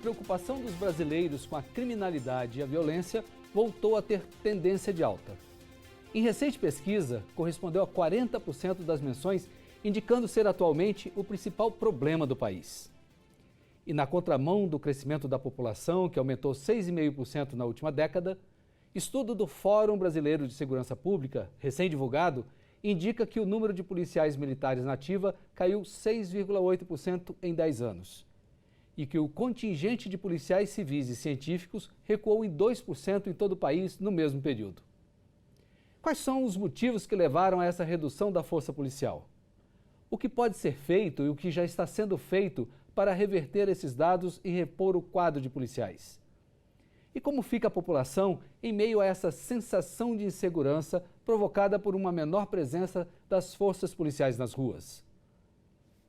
preocupação dos brasileiros com a criminalidade e a violência voltou a ter tendência de alta. Em recente pesquisa, correspondeu a 40% das menções, indicando ser atualmente o principal problema do país. E na contramão do crescimento da população, que aumentou 6,5% na última década, estudo do Fórum Brasileiro de Segurança Pública, recém-divulgado, indica que o número de policiais militares na ativa caiu 6,8% em 10 anos. E que o contingente de policiais civis e científicos recuou em 2% em todo o país no mesmo período. Quais são os motivos que levaram a essa redução da força policial? O que pode ser feito e o que já está sendo feito para reverter esses dados e repor o quadro de policiais? E como fica a população em meio a essa sensação de insegurança provocada por uma menor presença das forças policiais nas ruas?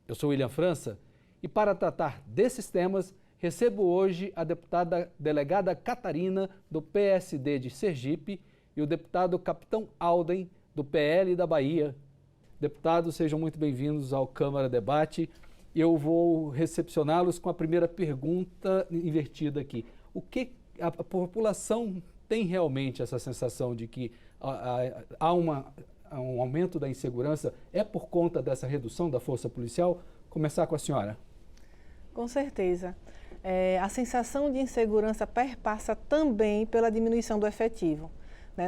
Eu sou William França e para tratar desses temas recebo hoje a deputada delegada Catarina do PSD de Sergipe e o deputado Capitão Alden do PL da Bahia. Deputados, sejam muito bem-vindos ao Câmara Debate. Eu vou recepcioná-los com a primeira pergunta invertida aqui. O que a população tem realmente essa sensação de que há um aumento da insegurança? É por conta dessa redução da força policial? Começar com a senhora. Com certeza. A sensação de insegurança perpassa também pela diminuição do efetivo.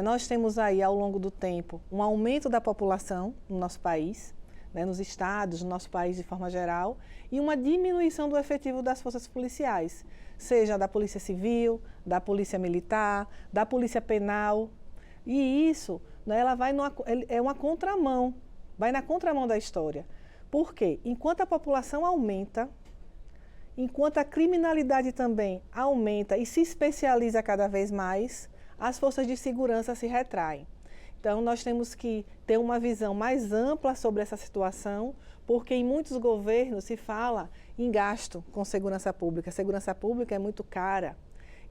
Nós temos aí, ao longo do tempo, um aumento da população no nosso país, nos estados, no nosso país de forma geral, e uma diminuição do efetivo das forças policiais, seja da Polícia Civil, da Polícia Militar, da Polícia Penal. E isso, ela vai é uma contramão, vai na contramão da história. Por quê? Enquanto a população aumenta, enquanto a criminalidade também aumenta e se especializa cada vez mais, as forças de segurança se retraem. Então, nós temos que ter uma visão mais ampla sobre essa situação, porque em muitos governos se fala em gasto com segurança pública. Segurança pública é muito cara.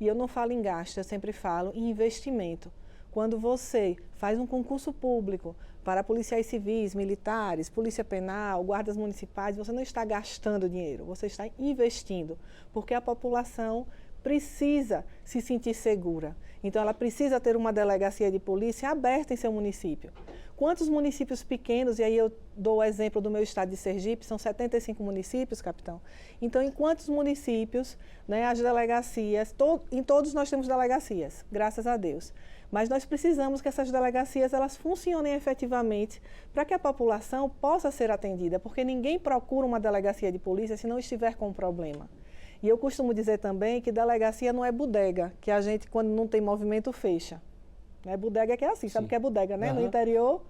E eu não falo em gasto, eu sempre falo em investimento. Quando você faz um concurso público para policiais civis, militares, polícia penal, guardas municipais, você não está gastando dinheiro, você está investindo, porque a população precisa se sentir segura. Então, ela precisa ter uma delegacia de polícia aberta em seu município. Quantos municípios pequenos, e aí eu dou o exemplo do meu estado de Sergipe, são 75 municípios, capitão. Então, em quantos municípios, as delegacias, em todos nós temos delegacias, graças a Deus. Mas nós precisamos que essas delegacias elas funcionem efetivamente para que a população possa ser atendida, porque ninguém procura uma delegacia de polícia se não estiver com um problema. E eu costumo dizer também que delegacia não é bodega, que a gente, quando não tem movimento, fecha. Bodega que é assim, sabe o que é bodega, né? No interior.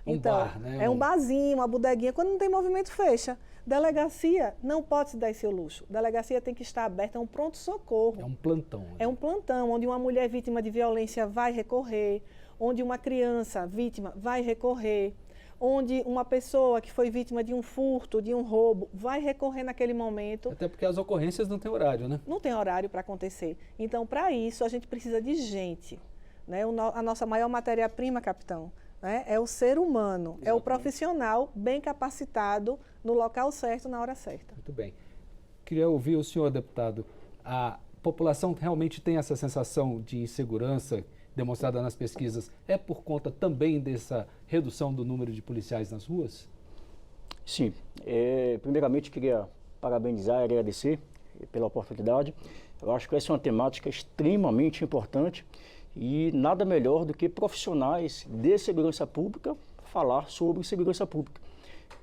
Então, bar, né? É um barzinho, uma bodeguinha, quando não tem movimento, fecha. Delegacia não pode se dar esse luxo. Delegacia tem que estar aberta, é um pronto-socorro. É um plantão. Né? É um plantão, onde uma mulher vítima de violência vai recorrer, onde uma criança vítima vai recorrer, onde uma pessoa que foi vítima de um furto, de um roubo, vai recorrer naquele momento. Até porque as ocorrências não têm horário, né? Não tem horário para acontecer. Então, para isso, a gente precisa de gente. A nossa maior matéria-prima, capitão, é o ser humano, exatamente. É o profissional bem capacitado no local certo, na hora certa. Muito bem. Queria ouvir o senhor, deputado. A população realmente tem essa sensação de insegurança demonstrada nas pesquisas, é por conta também dessa redução do número de policiais nas ruas? Sim. Primeiramente, queria parabenizar e agradecer pela oportunidade. Eu acho que essa é uma temática extremamente importante e nada melhor do que profissionais de segurança pública falar sobre segurança pública.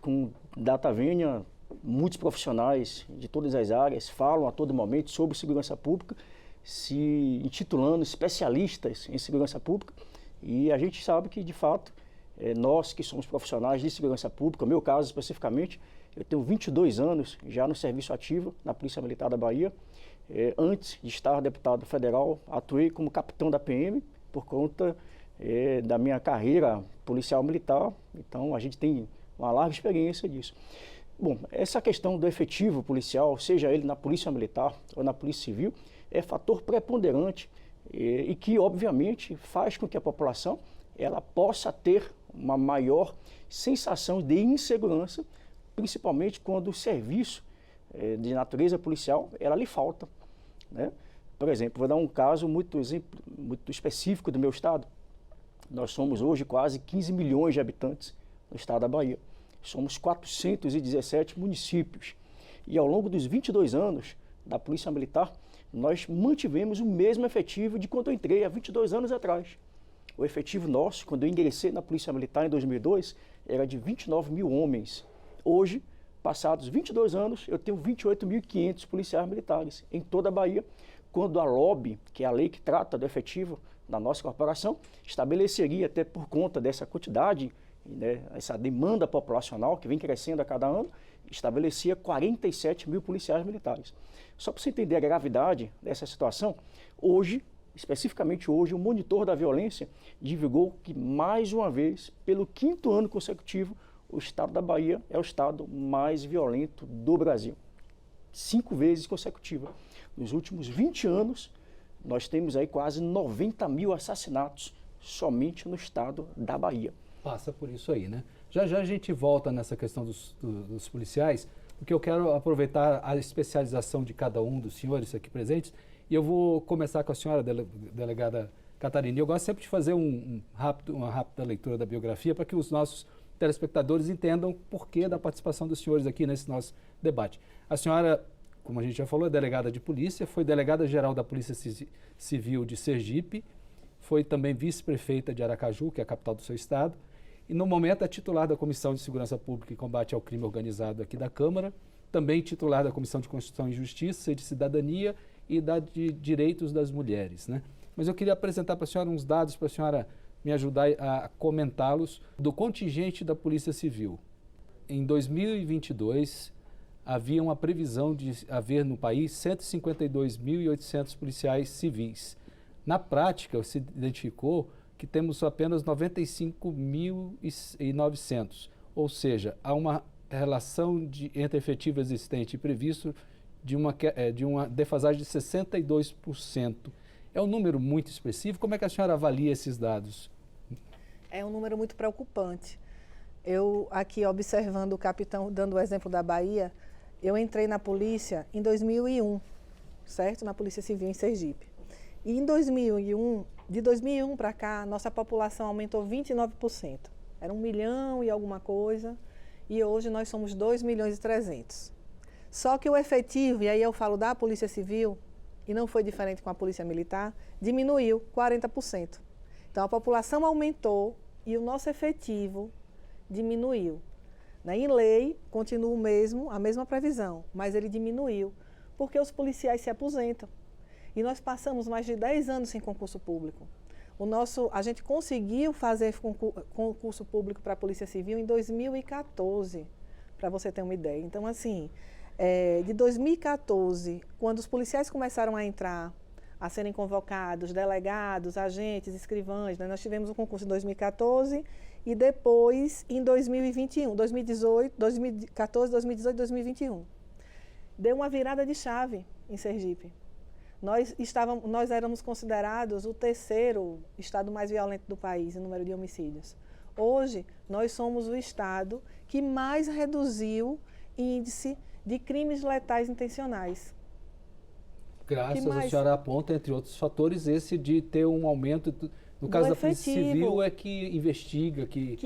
Com data vênia, muitos profissionais de todas as áreas falam a todo momento sobre segurança pública, se intitulando especialistas em segurança pública, e a gente sabe que, de fato, nós que somos profissionais de segurança pública, no meu caso especificamente, eu tenho 22 anos já no serviço ativo na Polícia Militar da Bahia. Antes de estar deputado federal, atuei como capitão da PM por conta da minha carreira policial militar, então a gente tem uma larga experiência disso. Bom, essa questão do efetivo policial, seja ele na Polícia Militar ou na Polícia Civil, é fator preponderante e que, obviamente, faz com que a população ela possa ter uma maior sensação de insegurança, principalmente quando o serviço de natureza policial ela lhe falta. né? Por exemplo, vou dar um caso muito específico do meu estado. Nós somos hoje quase 15 milhões de habitantes no estado da Bahia. Somos 417 municípios. E ao longo dos 22 anos da Polícia Militar, nós mantivemos o mesmo efetivo de quando eu entrei há 22 anos atrás. O efetivo nosso, quando eu ingressei na Polícia Militar em 2002, era de 29 mil homens. Hoje, passados 22 anos, eu tenho 28.500 policiais militares em toda a Bahia, quando a LOB, que é a lei que trata do efetivo da nossa corporação, estabeleceria, até por conta dessa quantidade, né, essa demanda populacional que vem crescendo a cada ano, estabelecia 47 mil policiais militares. Só para você entender a gravidade dessa situação, hoje, especificamente hoje, o monitor da violência divulgou que, mais uma vez, pelo 5º ano consecutivo, o estado da Bahia é o estado mais violento do Brasil. 5 vezes consecutiva. Nos últimos 20 anos, nós temos aí quase 90 mil assassinatos somente no estado da Bahia. Passa por isso aí, né? Já já a gente volta nessa questão dos policiais, porque eu quero aproveitar a especialização de cada um dos senhores aqui presentes, e eu vou começar com a senhora, delegada Catarina. Eu gosto sempre de fazer uma rápida leitura da biografia para que os nossos telespectadores entendam o porquê da participação dos senhores aqui nesse nosso debate. A senhora, como a gente já falou, é delegada de polícia, foi delegada-geral da Polícia Civil de Sergipe, foi também vice-prefeita de Aracaju, que é a capital do seu estado, e no momento é titular da Comissão de Segurança Pública e Combate ao Crime Organizado aqui da Câmara, também titular da Comissão de Constituição e Justiça e de Cidadania e da de Direitos das Mulheres, né? Mas eu queria apresentar para a senhora uns dados para a senhora me ajudar a comentá-los do contingente da Polícia Civil. Em 2022, havia uma previsão de haver no país 152.800 policiais civis. Na prática, se identificou que temos apenas 95.900, ou seja, há uma relação entre efetivo existente e previsto de uma defasagem de 62%. É um número muito expressivo. Como é que a senhora avalia esses dados? É um número muito preocupante. Eu, aqui observando o capitão, dando o exemplo da Bahia, eu entrei na polícia em 2001, certo? Na Polícia Civil em Sergipe. E em 2001, de 2001 para cá, nossa população aumentou 29%. Era 1 milhão e alguma coisa, e hoje nós somos 2.300.000. Só que o efetivo, e aí eu falo da Polícia Civil, e não foi diferente com a Polícia Militar, diminuiu 40%. Então a população aumentou e o nosso efetivo diminuiu. Em lei, continua a mesma previsão, mas ele diminuiu, porque os policiais se aposentam. E nós passamos mais de 10 anos sem concurso público. A gente conseguiu fazer concurso público para a Polícia Civil em 2014, para você ter uma ideia. Então, assim, de 2014, quando os policiais começaram a entrar, a serem convocados, delegados, agentes, escrivães, né? Nós tivemos o concurso em 2014 e depois em 2021, 2014, 2018, 2021. Deu uma virada de chave em Sergipe. Nós éramos considerados o 3º estado mais violento do país em número de homicídios. Hoje, nós somos o estado que mais reduziu índice de crimes letais intencionais. Graças a senhora aponta, entre outros fatores, esse de ter um aumento, no caso da Polícia Civil, é que investiga, que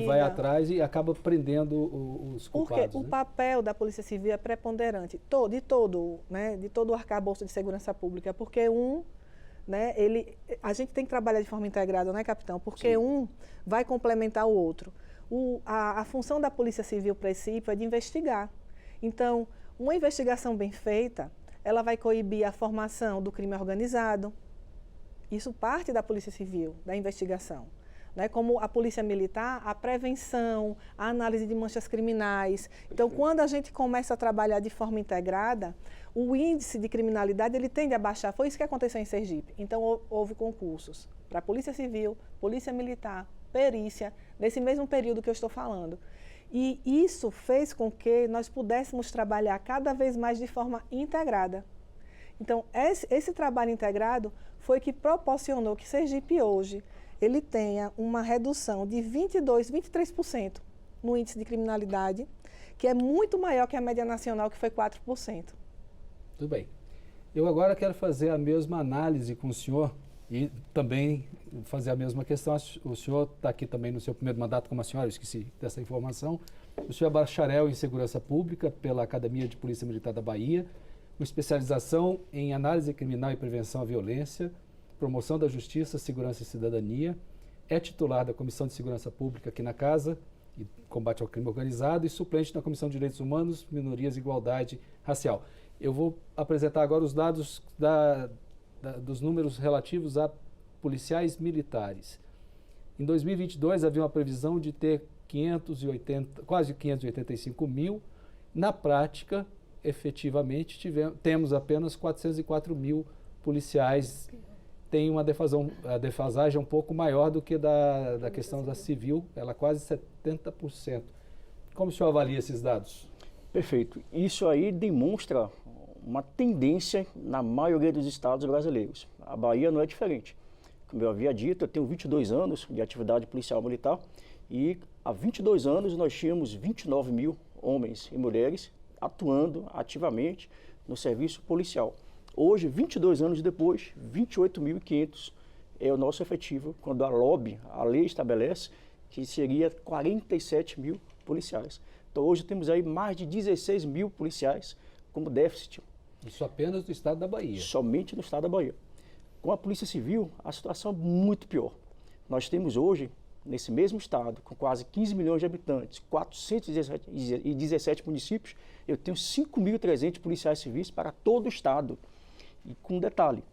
vai atrás e acaba prendendo os culpados. Porque o papel da Polícia Civil é preponderante, de todo o arcabouço de segurança pública, porque a gente tem que trabalhar de forma integrada, não é, capitão? Porque sim, um vai complementar o outro. A função da Polícia Civil, princípio, é de investigar. Então, uma investigação bem feita, ela vai coibir a formação do crime organizado. Isso parte da Polícia Civil, da investigação. Como a Polícia Militar, a prevenção, a análise de manchas criminais. Então, quando a gente começa a trabalhar de forma integrada, o índice de criminalidade ele tende a baixar. Foi isso que aconteceu em Sergipe. Então, houve concursos para a Polícia Civil, Polícia Militar, perícia, nesse mesmo período que eu estou falando. E isso fez com que nós pudéssemos trabalhar cada vez mais de forma integrada. Então, esse trabalho integrado foi que proporcionou que Sergipe hoje ele tenha uma redução de 23% no índice de criminalidade, que é muito maior que a média nacional, que foi 4%. Tudo bem. Eu agora quero fazer a mesma análise com o senhor e também fazer a mesma questão. O senhor está aqui também no seu primeiro mandato como a senhora, eu esqueci dessa informação. O senhor é bacharel em Segurança Pública pela Academia de Polícia Militar da Bahia, com especialização em Análise Criminal e Prevenção à Violência, Promoção da Justiça, Segurança e Cidadania. É titular da Comissão de Segurança Pública aqui na Casa e Combate ao Crime Organizado e suplente na Comissão de Direitos Humanos, Minorias e Igualdade Racial. Eu vou apresentar agora os dados dos números relativos a policiais militares. Em 2022, havia uma previsão de ter quase 585 mil. Na prática, efetivamente, temos apenas 404 mil policiais. Tem uma defasagem um pouco maior do que da questão da civil, ela quase 70%. Como o senhor avalia esses dados? Perfeito. Isso aí demonstra uma tendência na maioria dos estados brasileiros. A Bahia não é diferente. Como eu havia dito, eu tenho 22 anos de atividade policial militar e há 22 anos nós tínhamos 29 mil homens e mulheres atuando ativamente no serviço policial. Hoje, 22 anos depois, 28.500 é o nosso efetivo, quando a lei estabelece que seria 47 mil policiais. Então hoje temos aí mais de 16 mil policiais como déficit. Isso apenas do estado da Bahia? Somente no estado da Bahia. Com a Polícia Civil, a situação é muito pior. Nós temos hoje, nesse mesmo estado, com quase 15 milhões de habitantes, 417 municípios, eu tenho 5.300 policiais civis para todo o estado. E com um detalhe,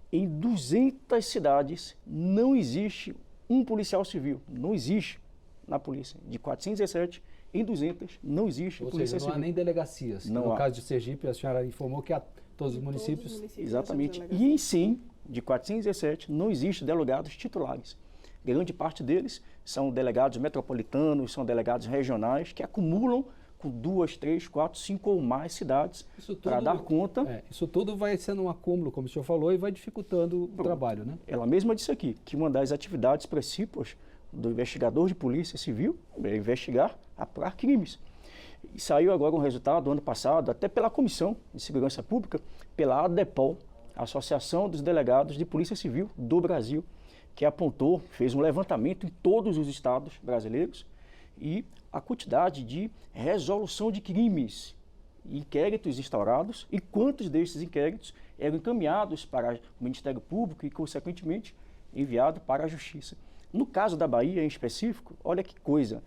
em 200 cidades não existe um policial civil, não existe na polícia. De 417, em 200 não existe polícia civil. Não há nem delegacias. Não no há. caso de Sergipe, a senhora informou que há todos os municípios. Exatamente. E em sim, de 417, não existe delegados titulares. Grande parte deles são delegados metropolitanos, são delegados regionais que acumulam com 2, 3, 4, 5 ou mais cidades para dar conta. Isso tudo vai sendo um acúmulo, como o senhor falou, e vai dificultando o trabalho, né? Ela mesma disse aqui que uma das atividades principais do investigador de polícia civil é investigar, apurar crimes. E saiu agora um resultado, ano passado, até pela Comissão de Segurança Pública, pela ADEPOL, Associação dos Delegados de Polícia Civil do Brasil, que apontou, fez um levantamento em todos os estados brasileiros e a quantidade de resolução de crimes, inquéritos instaurados e quantos desses inquéritos eram encaminhados para o Ministério Público e, consequentemente, enviados para a Justiça. No caso da Bahia, em específico, olha que coisa,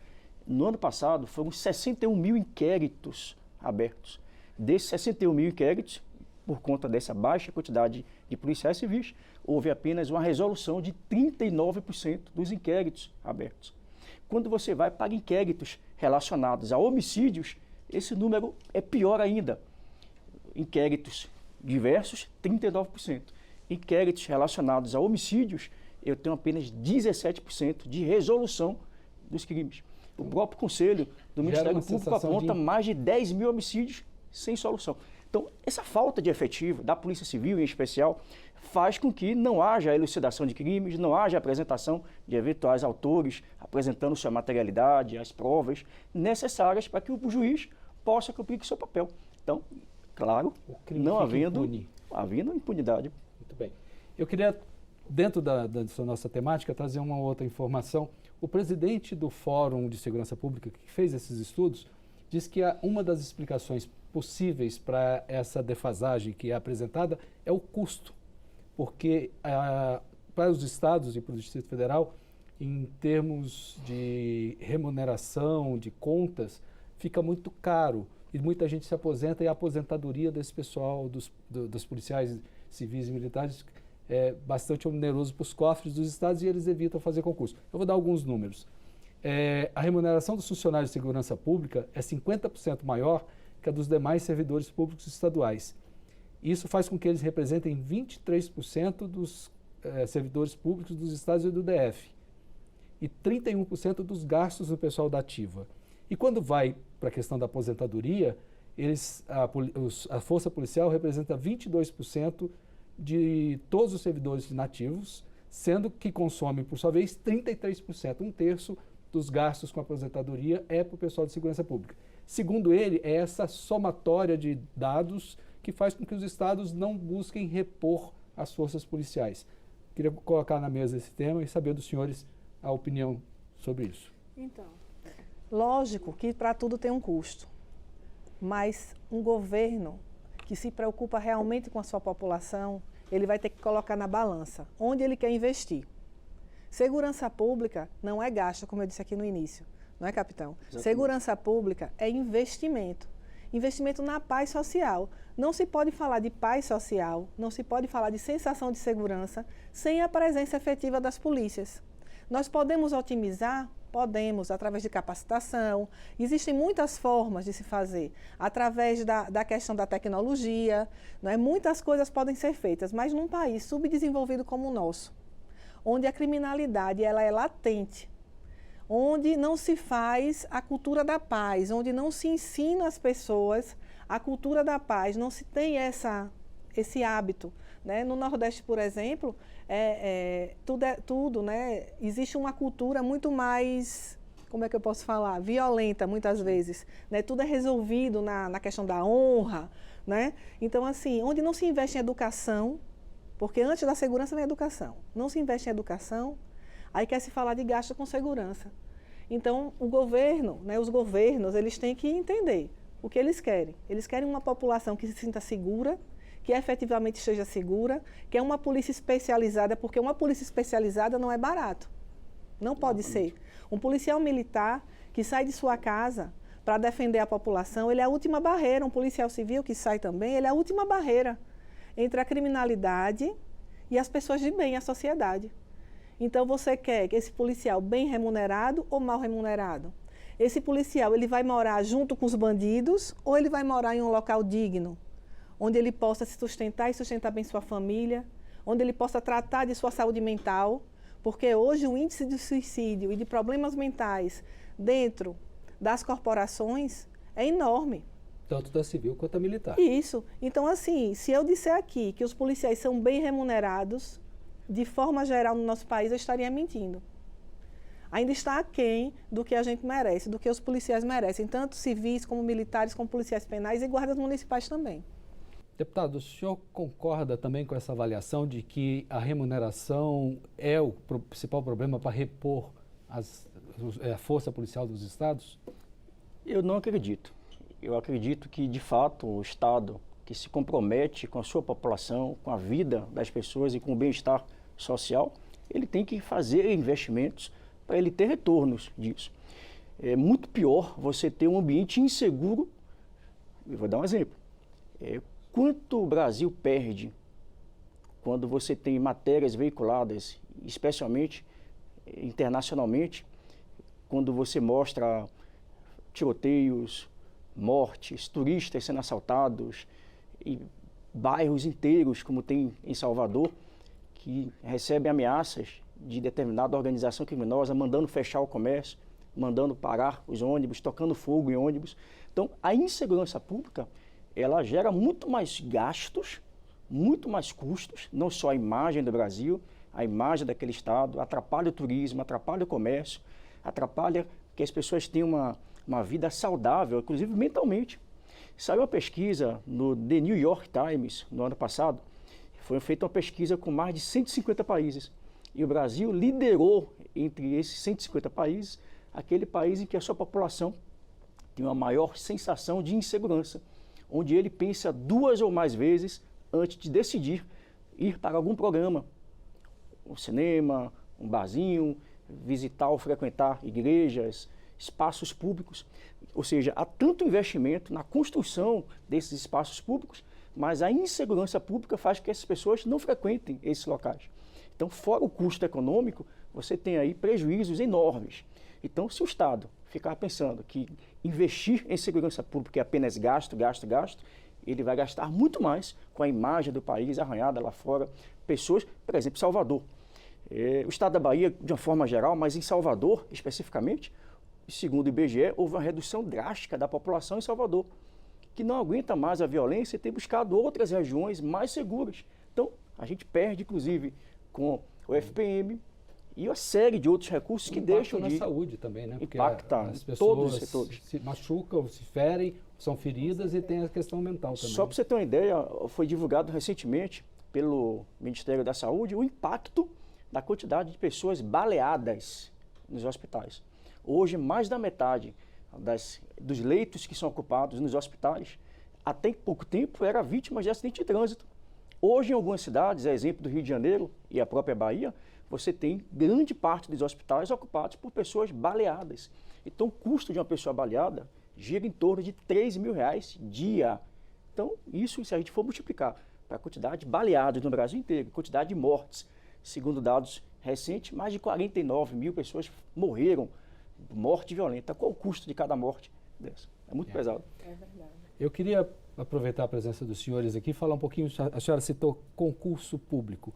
no ano passado foram 61 mil inquéritos abertos. Desses 61 mil inquéritos, por conta dessa baixa quantidade de policiais civis, houve apenas uma resolução de 39% dos inquéritos abertos. Quando você vai para inquéritos relacionados a homicídios, esse número é pior ainda. Inquéritos diversos, 39%. Inquéritos relacionados a homicídios, eu tenho apenas 17% de resolução dos crimes. O próprio Conselho do Ministério Público aponta mais de 10 mil homicídios sem solução. Então, essa falta de efetivo da Polícia Civil, em especial, faz com que não haja elucidação de crimes, não haja apresentação de eventuais autores, apresentando sua materialidade, as provas necessárias para que o juiz possa cumprir com seu papel. Então, claro, não havendo impunidade. Muito bem. Eu queria, dentro da nossa temática, trazer uma outra informação. O presidente do Fórum de Segurança Pública, que fez esses estudos, diz que uma das explicações possíveis para essa defasagem que é apresentada é o custo. Porque para os estados e para o Distrito Federal, em termos de remuneração, de contas, fica muito caro. E muita gente se aposenta e a aposentadoria desse pessoal, dos policiais civis e militares, é bastante oneroso para os cofres dos estados e eles evitam fazer concurso. Eu vou dar alguns números. A remuneração dos funcionários de segurança pública é 50% maior que a dos demais servidores públicos estaduais. Isso faz com que eles representem 23% dos servidores públicos dos estados e do DF e 31% dos gastos do pessoal da ativa. E quando vai para a questão da aposentadoria, a Força Policial representa 22% de todos os servidores nativos, sendo que consome, por sua vez, 33%, um terço dos gastos com a aposentadoria é para o pessoal de segurança pública. Segundo ele, é essa somatória de dados que faz com que os estados não busquem repor as forças policiais. Queria colocar na mesa esse tema e saber dos senhores a opinião sobre isso. Então, lógico que para tudo tem um custo, mas um governo que se preocupa realmente com a sua população, ele vai ter que colocar na balança onde ele quer investir. Segurança pública não é gasto, como eu disse aqui no início, não é, capitão? Exatamente. Segurança pública é investimento. Investimento na paz social. Não se pode falar de paz social, não se pode falar de sensação de segurança sem a presença efetiva das polícias. Nós podemos otimizar? Podemos, através de capacitação. Existem muitas formas de se fazer, através da questão da tecnologia, né? Muitas coisas podem ser feitas, mas num país subdesenvolvido como o nosso, onde a criminalidade ela é latente, onde não se faz a cultura da paz, onde não se ensina às pessoas a cultura da paz, não se tem esse hábito. Né? No Nordeste, por exemplo, tudo, né? Existe uma cultura muito mais, como é que eu posso falar, violenta muitas vezes. Né? Tudo é resolvido na questão da honra. Né? Então, assim, onde não se investe em educação, porque antes da segurança vem a educação, não se investe em educação, aí quer se falar de gasto com segurança. Então, o governo, né, os governos, eles têm que entender o que eles querem. Eles querem uma população que se sinta segura, que efetivamente esteja segura, que é uma polícia especializada, porque uma polícia especializada não é barato. Não pode ser. Um policial militar que sai de sua casa para defender a população, ele é a última barreira. Um policial civil que sai também, ele é a última barreira entre a criminalidade e as pessoas de bem, a sociedade. Então, você quer que esse policial bem remunerado ou mal remunerado? Esse policial, ele vai morar junto com os bandidos ou ele vai morar em um local digno, onde ele possa se sustentar e sustentar bem sua família, onde ele possa tratar de sua saúde mental, porque hoje o índice de suicídio e de problemas mentais dentro das corporações é enorme. Tanto da civil quanto da militar. Isso. Então, assim, se eu disser aqui que os policiais são bem remunerados, de forma geral no nosso país, eu estaria mentindo. Ainda está aquém do que a gente merece, do que os policiais merecem, tanto civis como militares, como policiais penais e guardas municipais também. Deputado, o senhor concorda também com essa avaliação de que a remuneração é o principal problema para repor a força policial dos estados? Eu não acredito. Eu acredito que, de fato, o Estado que se compromete com a sua população, com a vida das pessoas e com o bem-estar social, ele tem que fazer investimentos para ele ter retornos disso. É muito pior você ter um ambiente inseguro. Eu vou dar um exemplo. Quanto o Brasil perde quando você tem matérias veiculadas, especialmente internacionalmente, quando você mostra tiroteios, mortes, turistas sendo assaltados, e bairros inteiros, como tem em Salvador, que recebem ameaças de determinada organização criminosa, mandando fechar o comércio, mandando parar os ônibus, tocando fogo em ônibus. Então, a insegurança pública, ela gera muito mais gastos, muito mais custos, não só a imagem do Brasil, a imagem daquele estado, atrapalha o turismo, atrapalha o comércio, atrapalha que as pessoas tenham uma vida saudável, inclusive mentalmente. Saiu uma pesquisa no The New York Times, no ano passado, foi feita uma pesquisa com mais de 150 países. E o Brasil liderou entre esses 150 países, aquele país em que a sua população tem uma maior sensação de insegurança, onde ele pensa 2 ou mais vezes antes de decidir ir para algum programa, um cinema, um barzinho, visitar ou frequentar igrejas, espaços públicos. Ou seja, há tanto investimento na construção desses espaços públicos, mas a insegurança pública faz com que essas pessoas não frequentem esses locais. Então, fora o custo econômico, você tem aí prejuízos enormes. Então, se o Estado ficar pensando que investir em segurança pública é apenas gasto, ele vai gastar muito mais com a imagem do país arranhada lá fora. Pessoas, por exemplo, Salvador. O Estado da Bahia, de uma forma geral, mas em Salvador, especificamente, segundo o IBGE, houve uma redução drástica da população em Salvador, que não aguenta mais a violência e tem buscado outras regiões mais seguras. Então, a gente perde, inclusive, com o FPM e uma série de outros recursos que deixam na de... saúde também, né? Porque impacta as em pessoas todos os setores. se machucam, se ferem, são feridas e tem a questão mental também. Só para você ter uma ideia, foi divulgado recentemente pelo Ministério da Saúde o impacto da quantidade de pessoas baleadas nos hospitais. Hoje, mais da metade dos leitos que são ocupados nos hospitais, até pouco tempo, eram vítimas de acidente de trânsito. Hoje, em algumas cidades, a exemplo do Rio de Janeiro e a própria Bahia, você tem grande parte dos hospitais ocupados por pessoas baleadas. Então, o custo de uma pessoa baleada gira em torno de R$3.000 dia. Então, isso, se a gente for multiplicar para a quantidade de baleados no Brasil inteiro, quantidade de mortes, segundo dados recentes, mais de 49 mil pessoas morreram, morte violenta. Qual o custo de cada morte dessa? É muito pesado. É verdade. Eu queria aproveitar a presença dos senhores aqui e falar um pouquinho, a senhora citou concurso público.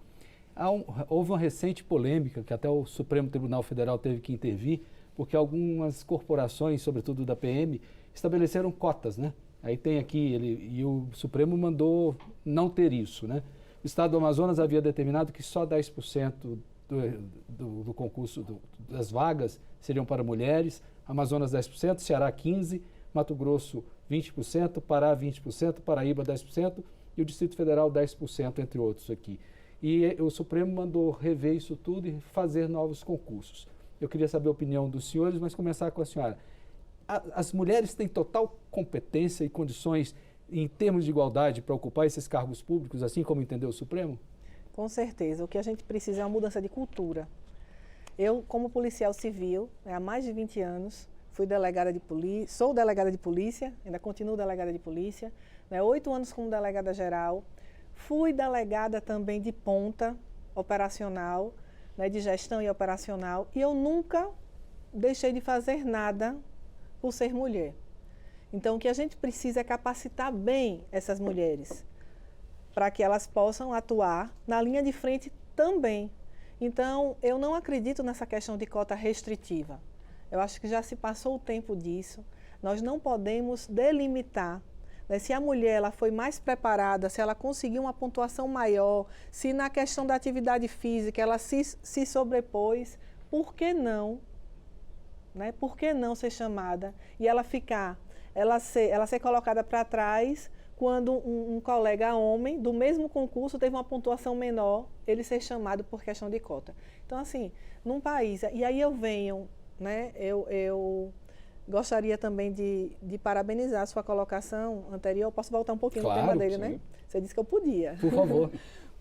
Houve uma recente polêmica que até o Supremo Tribunal Federal teve que intervir, porque algumas corporações, sobretudo da PM, estabeleceram cotas, né? Aí tem aqui, e o Supremo mandou não ter isso, né? O Estado do Amazonas havia determinado que só 10% do concurso, das vagas, seriam para mulheres, Amazonas 10%, Ceará 15%, Mato Grosso 20%, Pará 20%, Paraíba 10% e o Distrito Federal 10%, entre outros aqui. E o Supremo mandou rever isso tudo e fazer novos concursos. Eu queria saber a opinião dos senhores, mas começar com a senhora. As mulheres têm total competência e condições em termos de igualdade para ocupar esses cargos públicos, assim como entendeu o Supremo? Com certeza. O que a gente precisa é uma mudança de cultura. Eu, como policial civil, há mais de 20 anos, sou delegada de polícia, ainda continuo delegada de polícia, 8 anos como delegada geral, fui delegada também de ponta operacional, de gestão e operacional, e eu nunca deixei de fazer nada por ser mulher. Então, o que a gente precisa é capacitar bem essas mulheres, para que elas possam atuar na linha de frente também. Então, eu não acredito nessa questão de cota restritiva. Eu acho que já se passou o tempo disso. Nós não podemos delimitar, se a mulher ela foi mais preparada, se ela conseguiu uma pontuação maior, se na questão da atividade física ela se sobrepôs, por que não? Por que não ser chamada e ela ser colocada para trás quando um colega homem do mesmo concurso teve uma pontuação menor, ele ser chamado por questão de cota. Então, assim, num país... E aí eu venho, eu gostaria também de parabenizar a sua colocação anterior. Eu posso voltar um pouquinho no tema dele, sim, né? Você disse que eu podia. Por favor.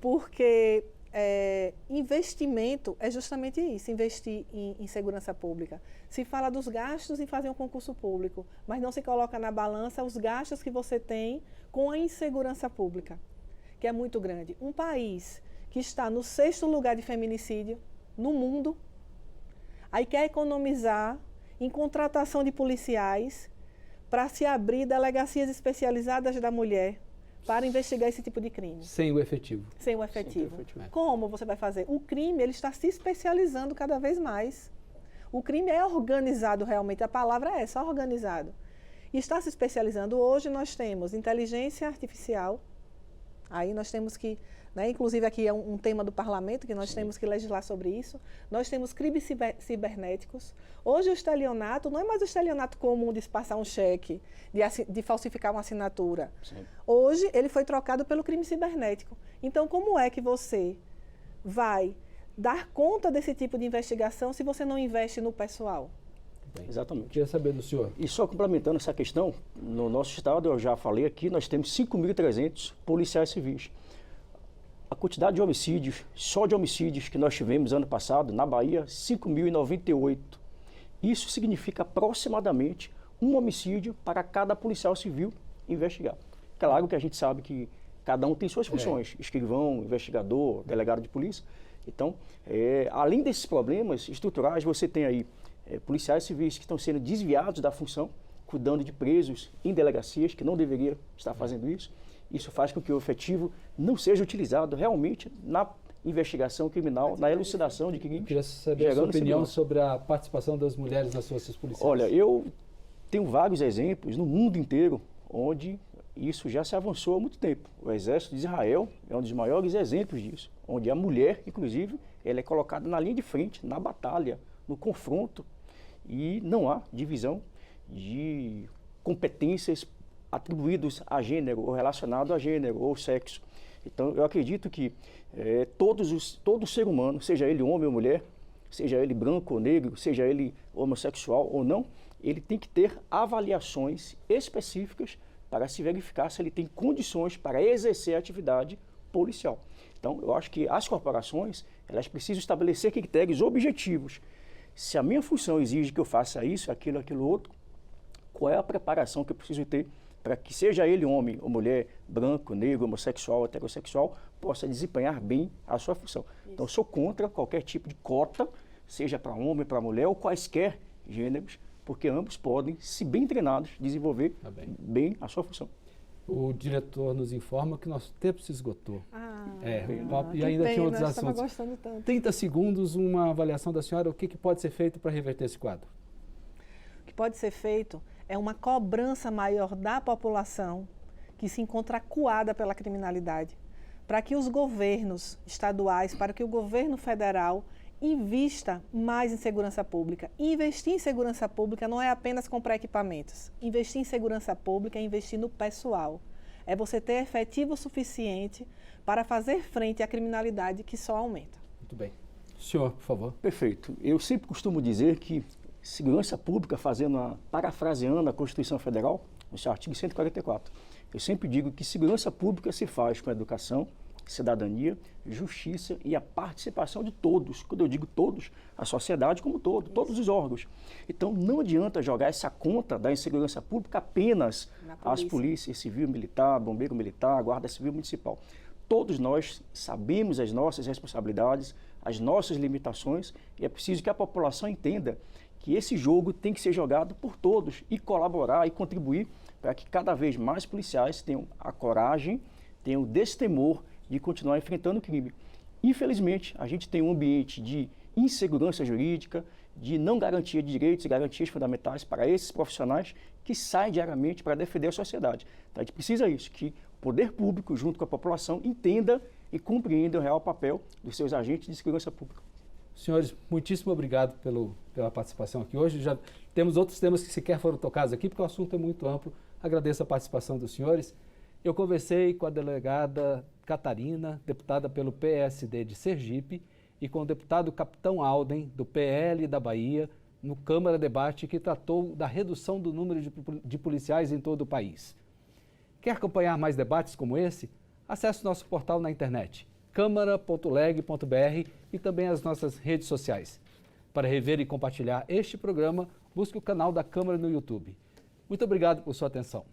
Porque investimento é justamente isso, investir em segurança pública. Se fala dos gastos em fazer um concurso público, mas não se coloca na balança os gastos que você tem com a insegurança pública, que é muito grande. Um país que está no 6º lugar de feminicídio no mundo, aí quer economizar em contratação de policiais para se abrir delegacias especializadas da mulher para investigar esse tipo de crime. Sem o efetivo. Sem o efetivo. Como você vai fazer? O crime ele está se especializando cada vez mais. O crime é organizado realmente, a palavra é essa, organizado. E está se especializando. Hoje nós temos inteligência artificial, aí nós temos que, inclusive aqui é um tema do parlamento, que nós temos que legislar sobre isso. Nós temos crimes cibernéticos. Hoje o estelionato não é mais o estelionato comum de se passar um cheque, de falsificar uma assinatura. Sim. Hoje ele foi trocado pelo crime cibernético. Então, como é que você vai dar conta desse tipo de investigação se você não investe no pessoal? Bem, exatamente. Queria saber do senhor. E só complementando essa questão, no nosso estado, eu já falei aqui, nós temos 5.300 policiais civis. A quantidade de homicídios, só de homicídios que nós tivemos ano passado, na Bahia, 5.098. Isso significa aproximadamente um homicídio para cada policial civil investigar. Claro que a gente sabe que cada um tem suas funções, escrivão, investigador, delegado de polícia. Então, além desses problemas estruturais, você tem aí policiais civis que estão sendo desviados da função, cuidando de presos em delegacias, que não deveria estar fazendo isso. Isso faz com que o efetivo não seja utilizado realmente na investigação criminal, na elucidação de crimes. Eu queria saber a sua opinião sobre a participação das mulheres nas forças policiais. Olha, eu tenho vários exemplos no mundo inteiro onde isso já se avançou há muito tempo. O Exército de Israel é um dos maiores exemplos disso, onde a mulher, inclusive, ela é colocada na linha de frente, na batalha, no confronto, e não há divisão de competências atribuídos a gênero, ou relacionado a gênero, ou sexo. Então, eu acredito que todo ser humano, seja ele homem ou mulher, seja ele branco ou negro, seja ele homossexual ou não, ele tem que ter avaliações específicas para se verificar se ele tem condições para exercer a atividade policial. Então, eu acho que as corporações, elas precisam estabelecer critérios objetivos. Se a minha função exige que eu faça isso, aquilo, aquilo outro, qual é a preparação que eu preciso ter para que seja ele homem ou mulher, branco, negro, homossexual, heterossexual, possa desempenhar bem a sua função. Isso. Então, eu sou contra qualquer tipo de cota, seja para homem, para mulher ou quaisquer gêneros, porque ambos podem, se bem treinados, desenvolver bem a sua função. O diretor nos informa que nosso tempo se esgotou. E ainda pena, tinha outros eu assuntos. Gostando tanto. 30 segundos, uma avaliação da senhora, o que pode ser feito para reverter esse quadro? O que pode ser feito é uma cobrança maior da população que se encontra acuada pela criminalidade, para que os governos estaduais, para que o governo federal invista mais em segurança pública. Investir em segurança pública não é apenas comprar equipamentos. Investir em segurança pública é investir no pessoal. É você ter efetivo suficiente para fazer frente à criminalidade que só aumenta. Muito bem. Senhor, por favor. Perfeito. Eu sempre costumo dizer que segurança pública, parafraseando a Constituição Federal, no seu artigo 144, eu sempre digo que segurança pública se faz com educação, cidadania, justiça e a participação de todos. Quando eu digo todos, a sociedade como todo, todos os órgãos. Então, não adianta jogar essa conta da insegurança pública apenas às polícias civil, militar, bombeiro militar, guarda civil municipal. Todos nós sabemos as nossas responsabilidades, as nossas limitações, e é preciso que a população entenda que esse jogo tem que ser jogado por todos e colaborar e contribuir para que cada vez mais policiais tenham a coragem, tenham o destemor de continuar enfrentando o crime. Infelizmente, a gente tem um ambiente de insegurança jurídica, de não garantia de direitos e garantias fundamentais para esses profissionais que saem diariamente para defender a sociedade. Então, a gente precisa disso, que o poder público, junto com a população, entenda e compreenda o real papel dos seus agentes de segurança pública. Senhores, muitíssimo obrigado pela participação aqui hoje. Já temos outros temas que sequer foram tocados aqui, porque o assunto é muito amplo. Agradeço a participação dos senhores. Eu conversei com a delegada Catarina, deputada pelo PSD de Sergipe, e com o deputado Capitão Alden, do PL da Bahia, no Câmara Debate, que tratou da redução do número de policiais em todo o país. Quer acompanhar mais debates como esse? Acesse o nosso portal na internet, câmara.leg.br, e também as nossas redes sociais. Para rever e compartilhar este programa, busque o canal da Câmara no YouTube. Muito obrigado por sua atenção.